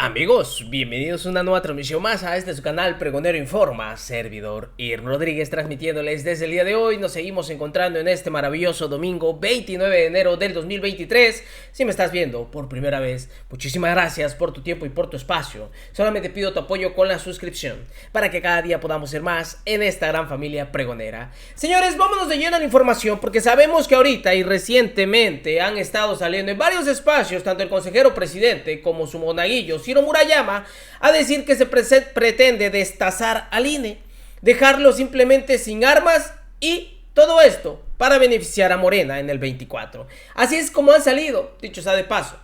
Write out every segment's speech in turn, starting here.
Amigos, bienvenidos a una nueva transmisión más a este su canal Pregonero Informa, servidor Irm Rodríguez transmitiéndoles desde el día de hoy. Nos seguimos encontrando en este maravilloso domingo 29 de enero del 2023. Si me estás viendo por primera vez, muchísimas gracias por tu tiempo y por tu espacio. Solamente pido tu apoyo con la suscripción para que cada día podamos ser más en esta gran familia pregonera. Señores, vámonos de lleno a la información porque sabemos que ahorita y recientemente han estado saliendo en varios espacios tanto el consejero presidente como su monaguillo Ciro Murayama a decir que se pretende destazar al INE, dejarlo simplemente sin armas y todo esto para beneficiar a Morena en el 24. Así es como han salido, dicho sea de paso.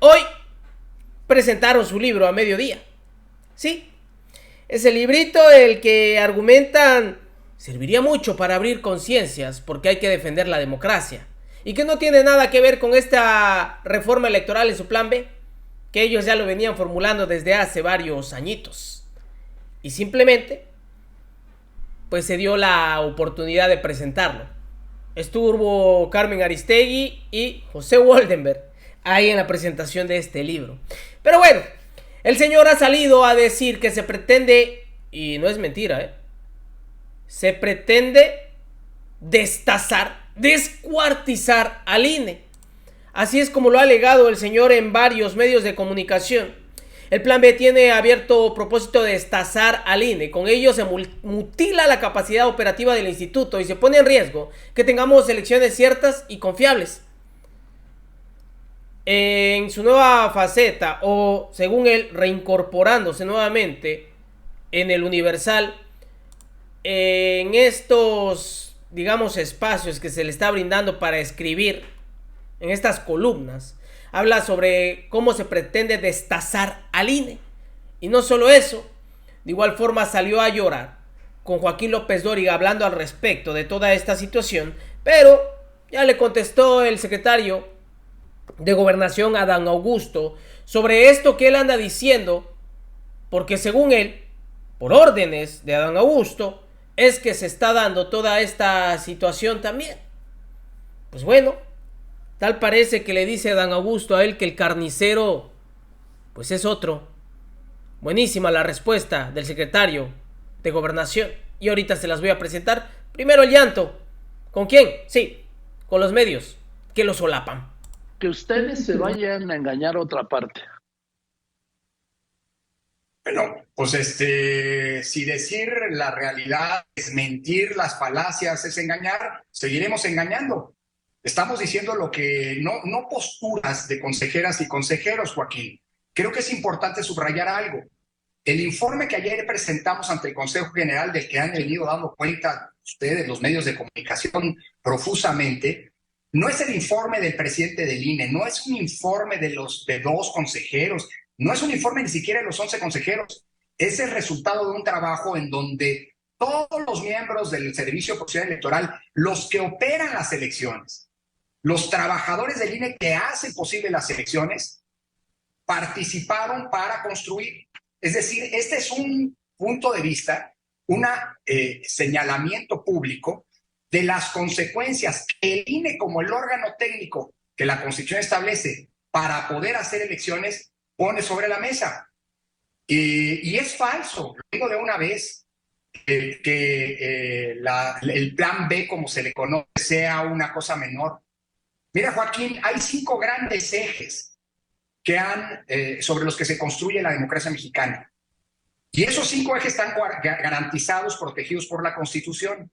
Hoy presentaron su libro a mediodía. Sí, ese librito el que argumentan serviría mucho para abrir conciencias porque hay que defender la democracia y que no tiene nada que ver con esta reforma electoral en su plan B, que ellos ya lo venían formulando desde hace varios añitos. Y simplemente, pues se dio la oportunidad de presentarlo. Estuvo Carmen Aristegui y José Woldenberg ahí en la presentación de este libro. Pero bueno, el señor ha salido a decir que se pretende, y no es mentira, se pretende destazar, descuartizar al INE. Así es como lo ha alegado el señor en varios medios de comunicación. El plan B tiene abierto propósito de destazar al INE. Con ello se mutila la capacidad operativa del instituto y se pone en riesgo que tengamos elecciones ciertas y confiables. En su nueva faceta, o según él, reincorporándose nuevamente en el Universal, en estos, digamos, espacios que se le está brindando para escribir, en estas columnas, habla sobre cómo se pretende destazar al INE. Y no solo eso, de igual forma salió a llorar con Joaquín López Dóriga hablando al respecto de toda esta situación, pero ya le contestó el secretario de Gobernación, Adán Augusto, sobre esto que él anda diciendo, porque según él, por órdenes de Adán Augusto, es que se está dando toda esta situación también. Pues bueno, tal parece que le dice Adán Augusto a él que el carnicero, pues es otro. Buenísima la respuesta del secretario de Gobernación. Y ahorita se las voy a presentar. Primero el llanto. ¿Con quién? Sí, con los medios que lo solapan. Que ustedes se vayan a engañar a otra parte. Bueno, pues si decir la realidad es mentir, las falacias es engañar, seguiremos engañando. Estamos diciendo lo que no posturas de consejeras y consejeros, Joaquín. Creo que es importante subrayar algo. El informe que ayer presentamos ante el Consejo General, del que han venido dando cuenta ustedes, los medios de comunicación, profusamente, no es el informe del presidente del INE, no es un informe de dos consejeros, no es un informe ni siquiera de los 11 consejeros. Es el resultado de un trabajo en donde todos los miembros del Servicio Profesional Electoral, los que operan las elecciones, los trabajadores del INE que hacen posible las elecciones, participaron para construir. Es decir, este es un punto de vista, un señalamiento público de las consecuencias que el INE, como el órgano técnico que la Constitución establece para poder hacer elecciones, pone sobre la mesa. Y es falso, lo digo de una vez, que el plan B, como se le conoce, sea una cosa menor. Mira, Joaquín, hay 5 grandes ejes sobre los que se construye la democracia mexicana. Y esos 5 ejes están garantizados, protegidos por la Constitución.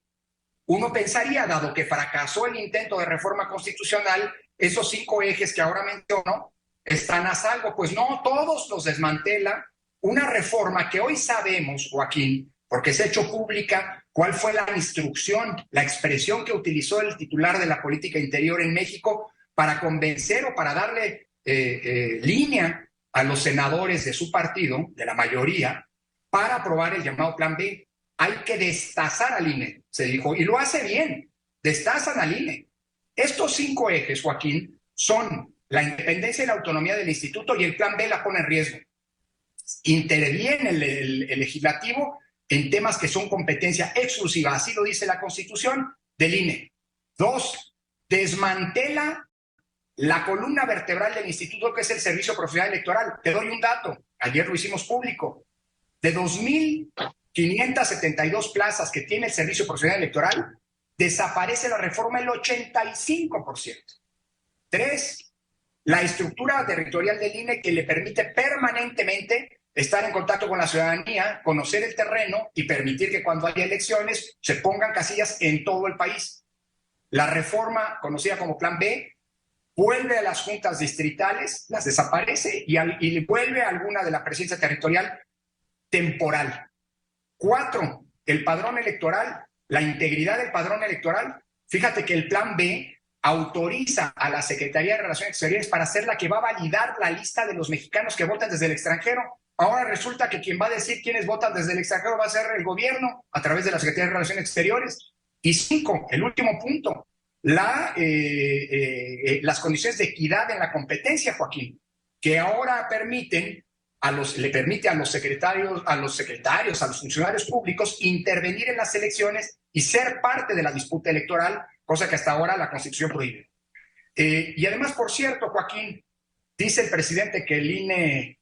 Uno pensaría, dado que fracasó el intento de reforma constitucional, esos 5 ejes que ahora menciono están a salvo. Pues no, todos los desmantela una reforma que hoy sabemos, Joaquín, porque se ha hecho pública, cuál fue la instrucción, la expresión que utilizó el titular de la política interior en México para convencer o para darle línea a los senadores de su partido, de la mayoría, para aprobar el llamado Plan B. Hay que destazar al INE, se dijo, y lo hace bien, destazan al INE. Estos 5 ejes, Joaquín, son la independencia y la autonomía del instituto, y el Plan B la pone en riesgo. Interviene el legislativo en temas que son competencia exclusiva, así lo dice la Constitución, del INE. 2, desmantela la columna vertebral del instituto, que es el Servicio Profesional Electoral. Te doy un dato. ayer lo hicimos público, de 2.572 plazas que tiene el Servicio Profesional Electoral, desaparece la reforma el 85%. 3, la estructura territorial del INE que le permite permanentemente estar en contacto con la ciudadanía, conocer el terreno y permitir que cuando haya elecciones se pongan casillas en todo el país. La reforma, conocida como Plan B, vuelve a las juntas distritales, las desaparece y vuelve a alguna de la presidencia territorial temporal. 4, el padrón electoral, la integridad del padrón electoral. Fíjate que el Plan B autoriza a la Secretaría de Relaciones Exteriores para ser la que va a validar la lista de los mexicanos que votan desde el extranjero. Ahora resulta que quien va a decir quiénes votan desde el extranjero va a ser el gobierno a través de la Secretaría de Relaciones Exteriores. Y 5, el último punto, las condiciones de equidad en la competencia, Joaquín, que ahora le permite a los secretarios, a los funcionarios públicos intervenir en las elecciones y ser parte de la disputa electoral, cosa que hasta ahora la Constitución prohíbe. Y además, por cierto, Joaquín, dice el presidente que el INE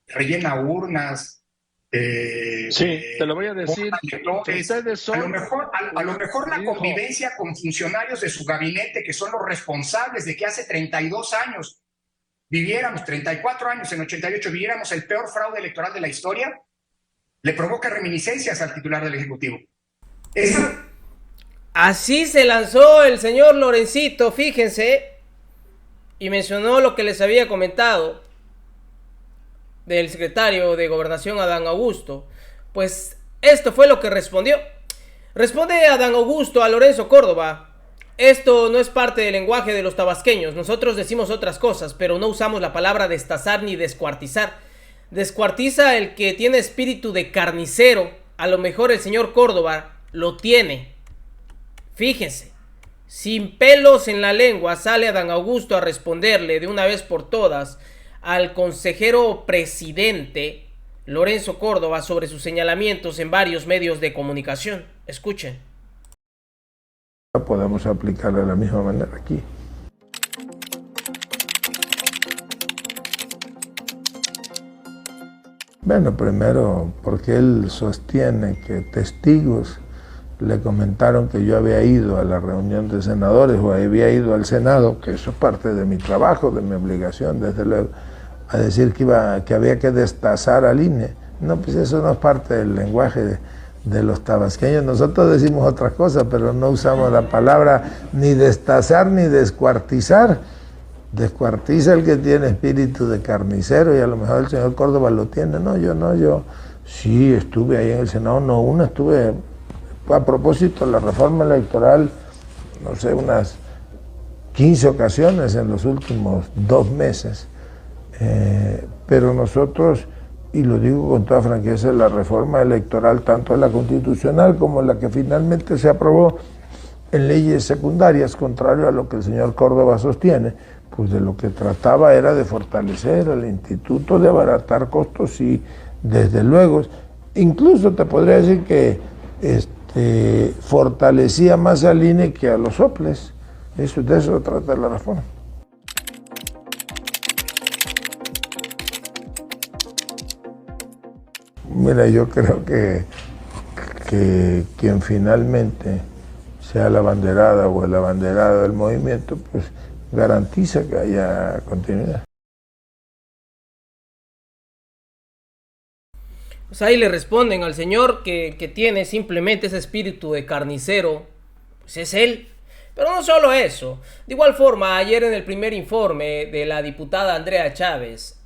rellena urnas. Sí, te lo voy a decir. Ustedes son, a lo mejor la convivencia con funcionarios de su gabinete, que son los responsables de que hace 32 años viviéramos, 34 años en 88, viviéramos el peor fraude electoral de la historia, le provoca reminiscencias al titular del Ejecutivo. Así se lanzó el señor Lorencito, fíjense, y mencionó lo que les había comentado del secretario de Gobernación, Adán Augusto. Pues esto fue lo que respondió. Responde Adán Augusto a Lorenzo Córdoba: esto no es parte del lenguaje de los tabasqueños. Nosotros decimos otras cosas, pero no usamos la palabra destazar ni descuartizar. Descuartiza el que tiene espíritu de carnicero. A lo mejor el señor Córdoba lo tiene. Fíjense, sin pelos en la lengua sale Adán Augusto a responderle de una vez por todas al consejero presidente Lorenzo Córdoba sobre sus señalamientos en varios medios de comunicación. Escuchen. Podemos aplicarla de la misma manera aquí. Bueno, primero porque él sostiene que testigos le comentaron que yo había ido a la reunión de senadores o había ido al Senado, que eso es parte de mi trabajo, de mi obligación, desde luego, a decir que había que destazar al INE. No, pues eso no es parte del lenguaje de los tabasqueños. Nosotros decimos otras cosas, pero no usamos la palabra ni destazar ni descuartizar. Descuartiza el que tiene espíritu de carnicero, y a lo mejor el señor Córdoba lo tiene. Yo sí estuve ahí en el Senado, estuve a propósito de la reforma electoral, no sé, unas 15 ocasiones en los últimos 2 meses. Pero nosotros, y lo digo con toda franqueza, la reforma electoral, tanto la constitucional como la que finalmente se aprobó en leyes secundarias, contrario a lo que el señor Córdoba sostiene, pues de lo que trataba era de fortalecer al instituto, de abaratar costos y, desde luego, incluso te podría decir que fortalecía más al INE que a los soples. De eso trata la reforma. Mira, yo creo que quien finalmente sea la abanderada o el abanderado del movimiento, pues garantiza que haya continuidad. Pues ahí le responden al señor que tiene simplemente ese espíritu de carnicero, pues es él. Pero no solo eso. De igual forma, ayer en el primer informe de la diputada Andrea Chávez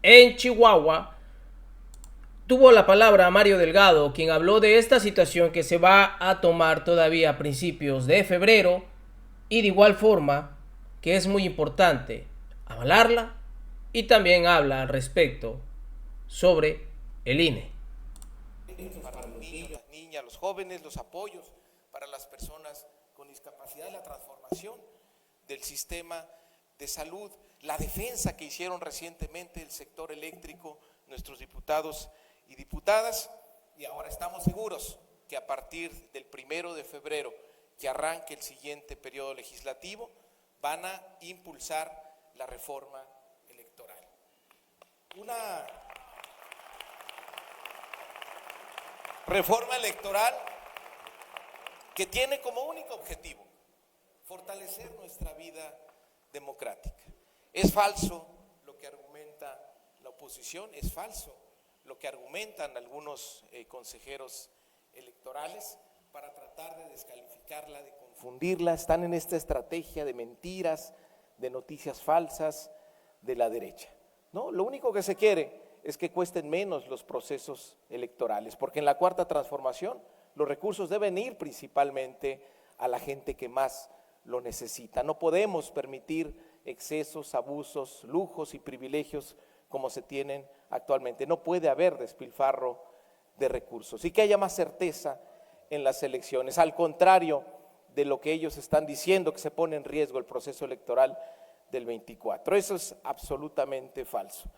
en Chihuahua, tuvo la palabra Mario Delgado, quien habló de esta situación que se va a tomar todavía a principios de febrero, y de igual forma que es muy importante avalarla, y también habla al respecto sobre el INE. Para los niños, las niñas, los jóvenes, los apoyos para las personas con discapacidad, la transformación del sistema de salud, la defensa que hicieron recientemente el sector eléctrico, nuestros diputados y diputadas, y ahora estamos seguros que a partir del 1 de febrero, que arranque el siguiente periodo legislativo, van a impulsar la reforma electoral. reforma electoral que tiene como único objetivo fortalecer nuestra vida democrática. Es falso lo que argumenta la oposición, es falso lo que argumentan algunos consejeros electorales para tratar de descalificarla, de confundirla. Están en esta estrategia de mentiras, de noticias falsas de la derecha. No, lo único que se quiere es que cuesten menos los procesos electorales, porque en la cuarta transformación los recursos deben ir principalmente a la gente que más lo necesita. No podemos permitir excesos, abusos, lujos y privilegios como se tienen actualmente. No puede haber despilfarro de recursos y que haya más certeza en las elecciones, al contrario de lo que ellos están diciendo, que se pone en riesgo el proceso electoral del 24. Eso es absolutamente falso.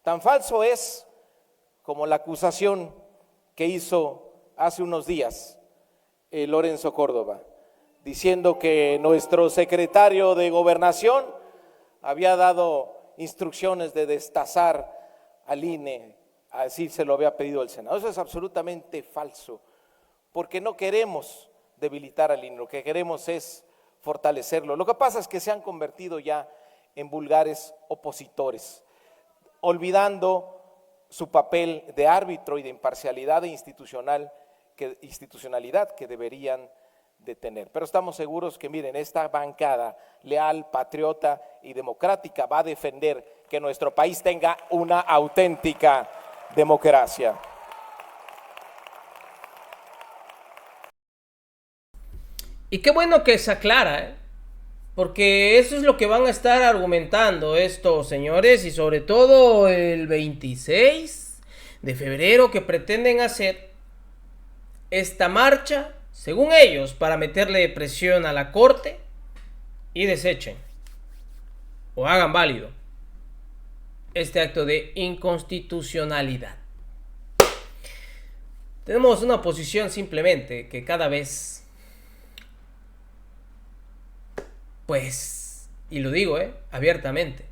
Tan falso es como la acusación que hizo hace unos días Lorenzo Córdoba, diciendo que nuestro secretario de Gobernación había dado instrucciones de destazar al INE, así se lo había pedido el Senado. Eso es absolutamente falso, porque no queremos debilitar al INE, lo que queremos es fortalecerlo. Lo que pasa es que se han convertido ya en vulgares opositores, olvidando su papel de árbitro y de imparcialidad e institucionalidad que deberían de tener. Pero estamos seguros que, miren, esta bancada leal, patriota y democrática va a defender que nuestro país tenga una auténtica democracia. Y qué bueno que se aclara, porque eso es lo que van a estar argumentando estos señores, y sobre todo el 26 de febrero, que pretenden hacer esta marcha, según ellos, para meterle presión a la Corte y desechen o hagan válido este acto de inconstitucionalidad. Tenemos una posición simplemente que cada vez, pues, y lo digo abiertamente,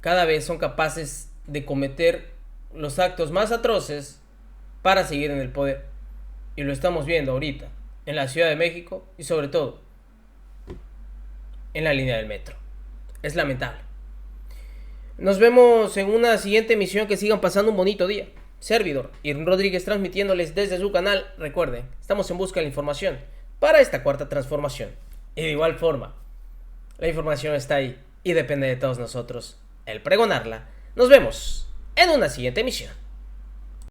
cada vez son capaces de cometer los actos más atroces para seguir en el poder. Y lo estamos viendo ahorita en la Ciudad de México y sobre todo en la línea del metro. Es lamentable. Nos vemos en una siguiente emisión. Que sigan pasando un bonito día. Servidor Irving Rodríguez transmitiéndoles desde su canal. Recuerden, estamos en busca de la información para esta cuarta transformación. Y de igual forma, la información está ahí y depende de todos nosotros el pregonarla. Nos vemos en una siguiente emisión.